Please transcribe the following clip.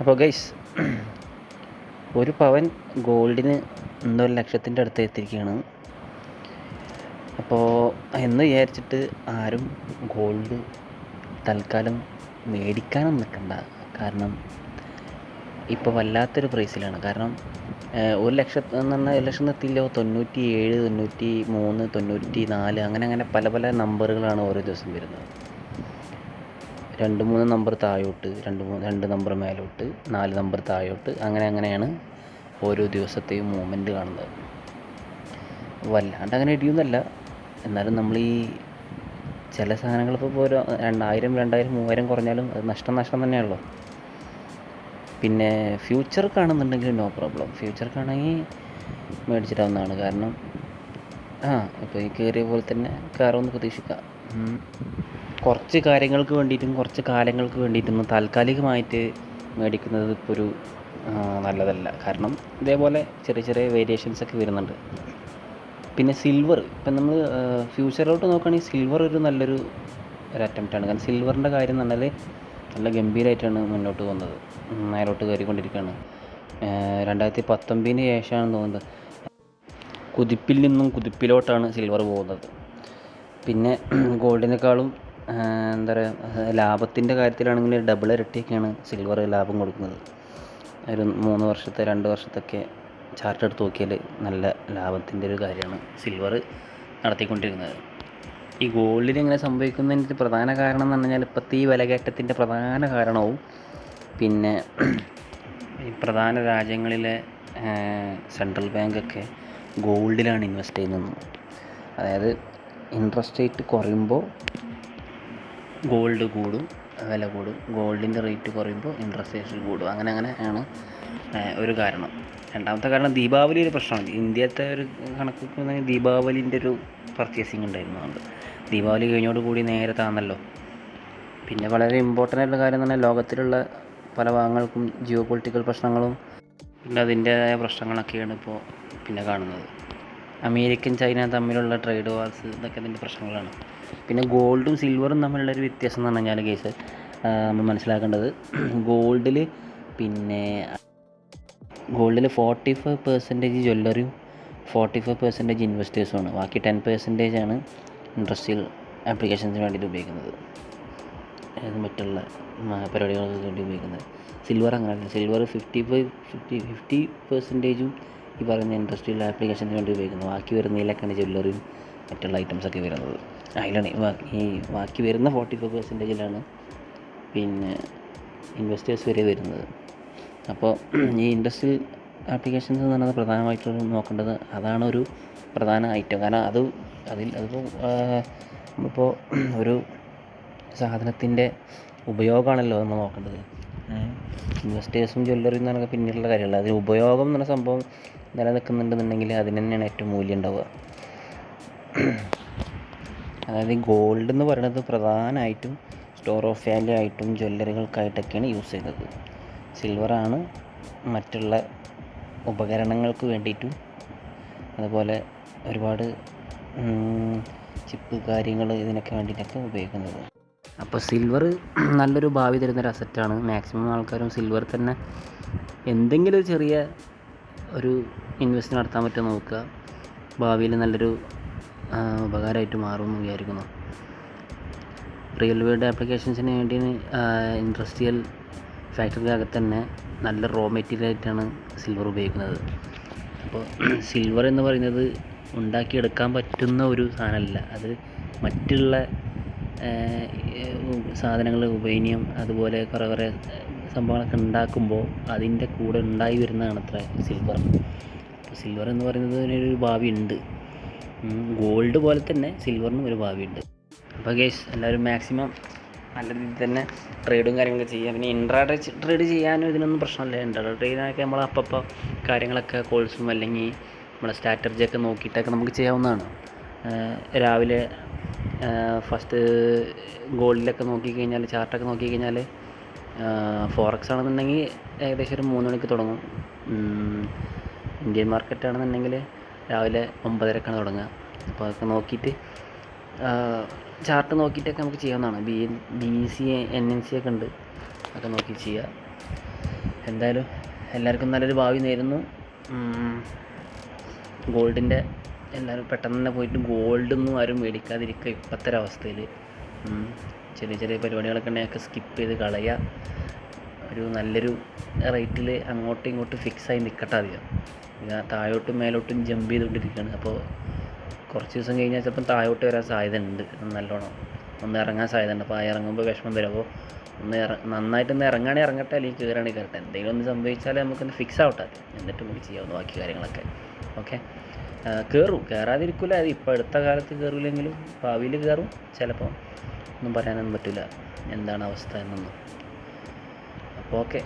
അപ്പോൾ ഗൈസ്, ഒരു പവൻ ഗോൾഡിന് എന്തോ 1,00,000-ൻ്റെ അടുത്ത് എത്തിയിരിക്കുകയാണ്. അപ്പോൾ എന്ന് വിചാരിച്ചിട്ട് ആരും ഗോൾഡ് തൽക്കാലം മേടിക്കാനും നിൽക്കണ്ട. കാരണം ഇപ്പോൾ വല്ലാത്തൊരു പ്രൈസിലാണ്. കാരണം 1,00,000 എന്ന് പറഞ്ഞാൽ 1,00,000 എത്തില്ലോ, 97, 93, 94 അങ്ങനെ പല നമ്പറുകളാണ് ഓരോ ദിവസം വരുന്നത്. 2-3 നമ്പർ താഴോട്ട്, 2 നമ്പർ മേലോട്ട്, 4 നമ്പർ താഴോട്ട്, അങ്ങനെയാണ് ഓരോ ദിവസത്തെയും മൂവ്മെൻറ്റ് കാണുന്നത്. വല്ലാണ്ട് അങ്ങനെ ഇടിയൊന്നുമല്ല, എന്നാലും നമ്മൾ ഈ ചില സാധനങ്ങൾ ഇപ്പോൾ ഒരു 2000, 2000, 3000 കുറഞ്ഞാലും അത് നഷ്ടം തന്നെയാണല്ലോ. പിന്നെ ഫ്യൂച്ചർ കാണുന്നുണ്ടെങ്കിൽ നോ പ്രോബ്ലം, ഫ്യൂച്ചർക്കാണെങ്കിൽ മേടിച്ചിട്ടാവുന്നതാണ്. കാരണം ഇപ്പോൾ ഈ കയറിയ പോലെ തന്നെ കയറുമെന്ന് പ്രതീക്ഷിക്കാം. കുറച്ച് കാര്യങ്ങൾക്ക് വേണ്ടിയിട്ടും കുറച്ച് കാലങ്ങൾക്ക് വേണ്ടിയിട്ടൊന്നും താൽക്കാലികമായിട്ട് മേടിക്കുന്നത് ഇപ്പോൾ ഒരു നല്ലതല്ല. കാരണം ഇതേപോലെ ചെറിയ വേരിയേഷൻസൊക്കെ വരുന്നുണ്ട്. പിന്നെ സിൽവർ, ഇപ്പം നമ്മൾ ഫ്യൂച്ചറിലോട്ട് നോക്കുകയാണെങ്കിൽ സിൽവർ ഒരു നല്ലൊരു അറ്റംപ്റ്റാണ്. കാരണം സിൽവറിൻ്റെ കാര്യം എന്ന് പറഞ്ഞാൽ നല്ല ഗംഭീരമായിട്ടാണ് മുന്നോട്ട് പോകുന്നത്, മേലോട്ട് കയറിക്കൊണ്ടിരിക്കുകയാണ്. 2019 ശേഷമാണെന്ന് തോന്നുന്നത് കുതിപ്പിൽ നിന്നും കുതിപ്പിലോട്ടാണ് സിൽവർ പോകുന്നത്. പിന്നെ ഗോൾഡിനേക്കാളും എന്താ പറയുക, ലാഭത്തിൻ്റെ കാര്യത്തിലാണെങ്കിൽ ഡബിൾ ഇരട്ടിയൊക്കെയാണ് സിൽവർ ലാഭം കൊടുക്കുന്നത്. ഒരു 3 വർഷത്തെ 2 വർഷത്തൊക്കെ ചാർട്ട് എടുത്ത് നോക്കിയാൽ നല്ല ലാഭത്തിൻ്റെ ഒരു കാര്യമാണ് സിൽവർ നടത്തിക്കൊണ്ടിരിക്കുന്നത്. ഈ ഗോൾഡിന് ഇങ്ങനെ സംഭവിക്കുന്നതിൻ്റെ പ്രധാന കാരണം എന്ന് പറഞ്ഞാൽ ഇപ്പോഴത്തെ ഈ വിലകയറ്റത്തിൻ്റെ പ്രധാന കാരണവും പിന്നെ ഈ പ്രധാന രാജ്യങ്ങളിലെ സെൻട്രൽ ബാങ്കൊക്കെ ഗോൾഡിലാണ് ഇൻവെസ്റ്റ് ചെയ്യുന്നത്. അതായത് ഇൻട്രസ്റ്റ് റേറ്റ് കുറയുമ്പോൾ ഗോൾഡ് കൂടും, വില കൂടും. ഗോൾഡിൻ്റെ റേറ്റ് കുറയുമ്പോൾ ഇൻട്രസ്റ്റ് റേറ്റ് കൂടും. അങ്ങനെയാണ് ഒരു കാരണം. രണ്ടാമത്തെ കാരണം ദീപാവലി ഒരു പ്രശ്നമാണ്. ഇന്ത്യത്തെ ഒരു കണക്ക് വെക്കുകയാണെങ്കിൽ ദീപാവലിൻ്റെ ഒരു പർച്ചേസിങ് ഉണ്ടായിരുന്നു. അതുകൊണ്ട് ദീപാവലി കഴിഞ്ഞോടുകൂടി നേരെ താന്നല്ലോ. പിന്നെ വളരെ ഇമ്പോർട്ടൻ്റ് ആയിട്ടുള്ള കാര്യം എന്ന് പറഞ്ഞാൽ ലോകത്തിലുള്ള പല ഭാഗങ്ങൾക്കും ജിയോ പൊളിറ്റിക്കൽ പ്രശ്നങ്ങളും പിന്നെ അതിൻ്റേതായ പ്രശ്നങ്ങളൊക്കെയാണ് ഇപ്പോൾ പിന്നെ കാണുന്നത്. അമേരിക്കൻ ചൈന തമ്മിലുള്ള ട്രേഡ് വാർസ്, ഇതൊക്കെ ഇതിൻ്റെ പ്രശ്നങ്ങളാണ്. പിന്നെ ഗോൾഡും സിൽവറും തമ്മിലുള്ളൊരു വ്യത്യാസം എന്ന് പറഞ്ഞു കഴിഞ്ഞാൽ കേസ് നമ്മൾ മനസ്സിലാക്കേണ്ടത്, ഗോൾഡിൽ 45% ജ്വല്ലറിയും 45% ഇൻവെസ്റ്റേഴ്സുമാണ്. ബാക്കി 10% ഇൻഡസ്ട്രിയൽ ആപ്ലിക്കേഷൻസിന് വേണ്ടിയിട്ട് ഉപയോഗിക്കുന്നത്, അതായത് മറ്റുള്ള പരിപാടികൾക്ക് വേണ്ടി ഉപയോഗിക്കുന്നത്. സിൽവർ അങ്ങനെയല്ല. സിൽവർ 50% ഈ പറയുന്ന ഇൻഡസ്ട്രിയൽ ആപ്ലിക്കേഷന് വേണ്ടി ഉപയോഗിക്കുന്നു. ബാക്കി വരുന്നതിലൊക്കെയാണ് ജ്വല്ലറിയും മറ്റുള്ള ഐറ്റംസൊക്കെ വരുന്നത്. അതിലാണ് ഈ ബാക്കി വരുന്ന 45%-ലാണ് പിന്നെ ഇൻവെസ്റ്റേഴ്സ് വരെ വരുന്നത്. അപ്പോൾ ഈ ഇൻഡസ്ട്രിയൽ ആപ്ലിക്കേഷൻസ് എന്ന് പറയുന്നത് പ്രധാനമായിട്ടും നോക്കേണ്ടത് അതാണ് ഒരു പ്രധാന ഐറ്റം. കാരണം അതിപ്പോൾ നമ്മളിപ്പോൾ ഒരു സാധനത്തിൻ്റെ ഉപയോഗമാണല്ലോ നമ്മൾ നോക്കേണ്ടത്. ഇൻവെസ്റ്റേഴ്സും ജ്വല്ലറിയും എന്ന് പറഞ്ഞാൽ പിന്നീടുള്ള കാര്യമല്ല, അതിന് ഉപയോഗം എന്ന് പറഞ്ഞ സംഭവം നിലനിൽക്കുന്നുണ്ടെന്നുണ്ടെങ്കിൽ അതിന് തന്നെയാണ് ഏറ്റവും മൂല്യം ഉണ്ടാവുക. അതായത് ഈ ഗോൾഡ് എന്ന് പറയുന്നത് പ്രധാനമായിട്ടും സ്റ്റോർ ഓഫ് വാല്യൂ ആയിട്ടും ജ്വല്ലറികൾക്കായിട്ടൊക്കെയാണ് യൂസ് ചെയ്യുന്നത്. സിൽവറാണ് മറ്റുള്ള ഉപകരണങ്ങൾക്ക് വേണ്ടിയിട്ടും അതുപോലെ ഒരുപാട് ചിപ്പ് കാര്യങ്ങൾ ഇതിനൊക്കെ വേണ്ടിയിട്ടൊക്കെ ഉപയോഗിക്കുന്നത്. അപ്പോൾ സിൽവർ നല്ലൊരു ഭാവി തരുന്നൊരു അസറ്റാണ്. മാക്സിമം ആൾക്കാരും സിൽവർ തന്നെ എന്തെങ്കിലും ഒരു ചെറിയ ഒരു ഇൻവെസ്റ്റ് നടത്താൻ പറ്റുമോ നോക്കുക. ഭാവിയിൽ നല്ലൊരു ഉപകാരമായിട്ട് മാറുമെന്ന് വിചാരിക്കുന്നു. റിയൽ വേൾഡ് ആപ്ലിക്കേഷൻസിന് വേണ്ടി ഇൻഡസ്ട്രിയൽ ഫാക്ടറിക്കകത്ത് തന്നെ നല്ല റോ മെറ്റീരിയലായിട്ടാണ് സിൽവർ ഉപയോഗിക്കുന്നത്. അപ്പോൾ സിൽവർ എന്ന് പറയുന്നത് ഉണ്ടാക്കിയെടുക്കാൻ പറ്റുന്ന ഒരു സാധനമല്ല, അത് മറ്റുള്ള സാധനങ്ങൾ, ഉപേനിയം അതുപോലെ കുറേ സംഭവങ്ങളൊക്കെ ഉണ്ടാക്കുമ്പോൾ അതിൻ്റെ കൂടെ ഉണ്ടായി വരുന്നതാണ് അത്ര സിൽവർ. അപ്പോൾ സിൽവർ എന്ന് പറയുന്നത് ഒരു ഭാവി ഉണ്ട്. ഗോൾഡ് പോലെ തന്നെ സിൽവറിനും ഒരു ഭാവിയുണ്ട്. അപ്പോൾ ഗൈസ്, എല്ലാവരും മാക്സിമം നല്ല രീതിയിൽ തന്നെ ട്രേഡും കാര്യങ്ങളൊക്കെ ചെയ്യുക. പിന്നെ ഇൻട്രാഡേ ട്രേഡ് ചെയ്യാനും ഇതിനൊന്നും പ്രശ്നമില്ല. ഇൻട്രാഡേ ട്രേഡിനൊക്കെ നമ്മൾ അപ്പോൾ കാര്യങ്ങളൊക്കെ കോൾസും അല്ലെങ്കിൽ നമ്മളെ സ്ട്രാറ്റജിയൊക്കെ നോക്കിയിട്ടൊക്കെ നമുക്ക് ചെയ്യാവുന്നതാണ്. രാവിലെ ഫസ്റ്റ് ഗോൾഡിലൊക്കെ നോക്കിക്കഴിഞ്ഞാൽ, ചാർട്ടൊക്കെ നോക്കിക്കഴിഞ്ഞാൽ ഫോറക്സ് ആണെന്നുണ്ടെങ്കിൽ ഏകദേശം ഒരു 3 മണിക്ക് തുടങ്ങും. ഇന്ത്യൻ മാർക്കറ്റാണെന്നുണ്ടെങ്കിൽ രാവിലെ 9:30-ക്കാണ് തുടങ്ങുക. അപ്പോൾ അതൊക്കെ നോക്കിയിട്ട് ചാർട്ട് നോക്കിയിട്ടൊക്കെ നമുക്ക് ചെയ്യാവുന്നതാണ്. BSE NSE ഒക്കെ ഉണ്ട്, അതൊക്കെ നോക്കി ചെയ്യുക. എന്തായാലും എല്ലാവർക്കും നല്ലൊരു ഭാവി നേരുന്നു. ഗോൾഡിൻ്റെ എല്ലാവരും പെട്ടെന്ന് തന്നെ പോയിട്ട് ഗോൾഡൊന്നും ആരും മേടിക്കാതിരിക്കുക ഇപ്പോഴത്തെ ഒരവസ്ഥയിൽ. ചെറിയ ചെറിയ പരിപാടികളൊക്കെ ഉണ്ടെങ്കിൽ സ്കിപ്പ് ചെയ്ത് കളയുക. ഒരു നല്ലൊരു റേറ്റിൽ അങ്ങോട്ടും ഇങ്ങോട്ടും ഫിക്സായി നിൽക്കട്ടെ അധികം. താഴോട്ടും മേലോട്ടും ജമ്പ് ചെയ്തുകൊണ്ടിരിക്കുകയാണ്. അപ്പോൾ കുറച്ച് ദിവസം കഴിഞ്ഞാൽ ചിലപ്പം താഴോട്ട് വരാൻ സാധ്യത ഉണ്ട്, നല്ലോണം ഒന്ന് ഇറങ്ങാൻ സാധ്യത ഉണ്ട്. അപ്പോൾ ആ ഇറങ്ങുമ്പോൾ വിഷമം വരും. അപ്പോൾ നന്നായിട്ടൊന്ന് ഇറങ്ങുകയാണെങ്കിൽ ഇറങ്ങട്ടെ, അല്ലെങ്കിൽ കയറുകയാണെങ്കിൽ കയറട്ടെ. എന്തെങ്കിലും ഒന്ന് സംഭവിച്ചാൽ നമുക്കൊന്ന് ഫിക്സ് ആവട്ടെ, എന്നിട്ട് നമുക്ക് ചെയ്യാവുന്ന ബാക്കി കാര്യങ്ങളൊക്കെ. ഓക്കെ, കയറാതിരിക്കില്ല. അത് ഇപ്പോൾ അടുത്ത കാലത്ത് കയറില്ലെങ്കിലും ഭാവിയിൽ കയറും ചിലപ്പോൾ. ഒന്നും പറയാനൊന്നും പറ്റില്ല എന്താണ് അവസ്ഥ എന്നൊന്നും. അപ്പോൾ ഓക്കെ.